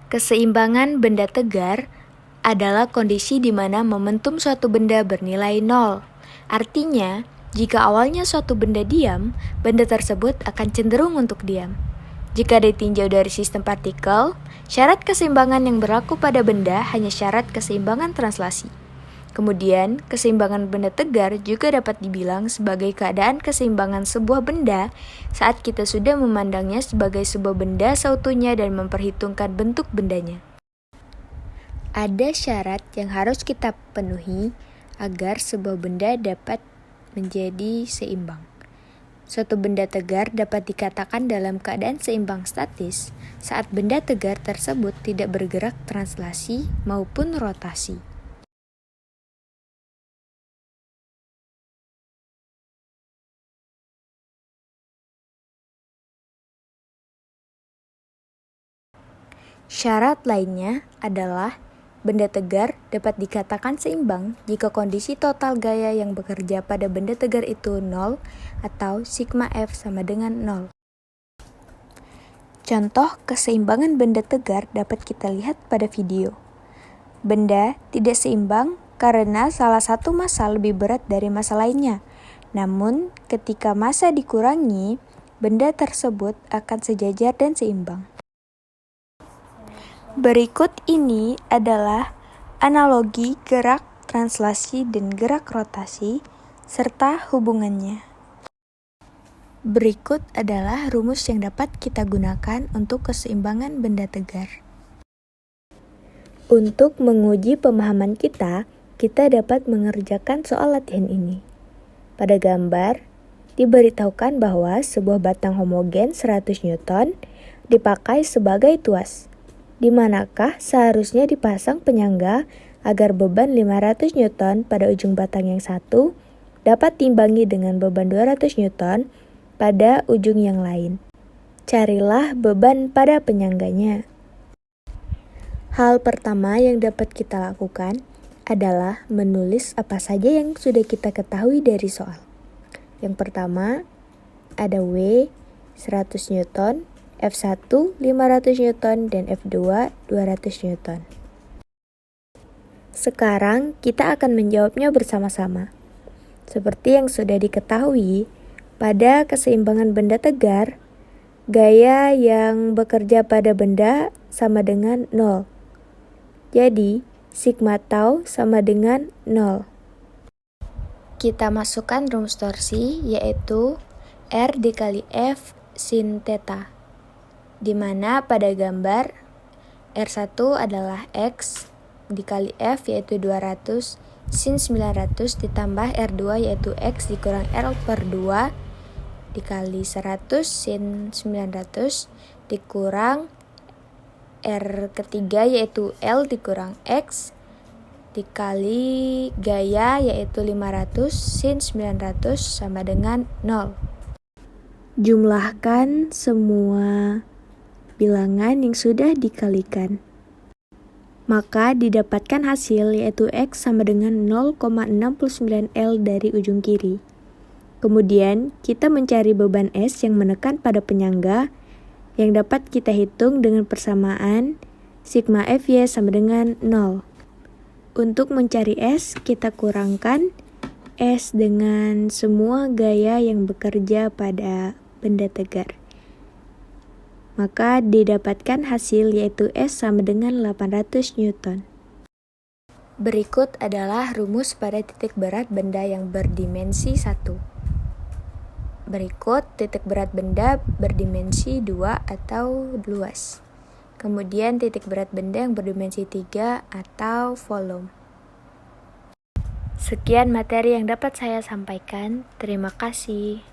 Keseimbangan benda tegar adalah kondisi di mana momentum suatu benda bernilai nol. Artinya, jika awalnya suatu benda diam, benda tersebut akan cenderung untuk diam. Jika ditinjau dari sistem partikel, syarat keseimbangan yang berlaku pada benda hanya syarat keseimbangan translasi. Kemudian, keseimbangan benda tegar juga dapat dibilang sebagai keadaan keseimbangan sebuah benda saat kita sudah memandangnya sebagai sebuah benda seutuhnya dan memperhitungkan bentuk bendanya. Ada syarat yang harus kita penuhi agar sebuah benda dapat menjadi seimbang. Suatu benda tegar dapat dikatakan dalam keadaan seimbang statis saat benda tegar tersebut tidak bergerak translasi maupun rotasi. Syarat lainnya adalah benda tegar dapat dikatakan seimbang jika kondisi total gaya yang bekerja pada benda tegar itu 0 atau sigma F sama dengan 0. Contoh keseimbangan benda tegar dapat kita lihat pada video. Benda tidak seimbang karena salah satu massa lebih berat dari massa lainnya. Namun, ketika massa dikurangi, benda tersebut akan sejajar dan seimbang. Berikut ini adalah analogi gerak translasi dan gerak rotasi, serta hubungannya. Berikut adalah rumus yang dapat kita gunakan untuk keseimbangan benda tegar. Untuk menguji pemahaman kita dapat mengerjakan soal latihan ini. Pada gambar, diberitahukan bahwa sebuah batang homogen 100 Newton dipakai sebagai tuas. Di manakah seharusnya dipasang penyangga agar beban 500 Newton pada ujung batang yang satu dapat diimbangi dengan beban 200 Newton pada ujung yang lain. Carilah beban pada penyangganya. Hal pertama yang dapat kita lakukan adalah menulis apa saja yang sudah kita ketahui dari soal. Yang pertama, ada W 100 Newton, F1 500 Newton, dan F2 200 Newton. Sekarang kita akan menjawabnya bersama-sama. Seperti yang sudah diketahui, pada keseimbangan benda tegar, gaya yang bekerja pada benda sama dengan 0. Jadi, sigma tau sama dengan 0. Kita masukkan rumus torsi, yaitu R dikali F sin theta, di mana pada gambar R1 adalah X dikali F yaitu 200 sin 900 ditambah R2 yaitu X dikurang L per 2 dikali 100 sin 900 dikurang R ketiga yaitu L dikurang X dikali gaya yaitu 500 sin 900 sama dengan 0. Jumlahkan semua bilangan yang sudah dikalikan. Maka didapatkan hasil yaitu X sama dengan 0,69 L dari ujung kiri. Kemudian kita mencari beban S yang menekan pada penyangga yang dapat kita hitung dengan persamaan sigma Fy sama dengan 0. Untuk mencari S, kita kurangkan S dengan semua gaya yang bekerja pada benda tegar. Maka didapatkan hasil yaitu S sama dengan 800 Newton. Berikut adalah rumus pada titik berat benda yang berdimensi 1. Berikut titik berat benda berdimensi 2 atau luas. Kemudian titik berat benda yang berdimensi 3 atau volume. Sekian materi yang dapat saya sampaikan. Terima kasih.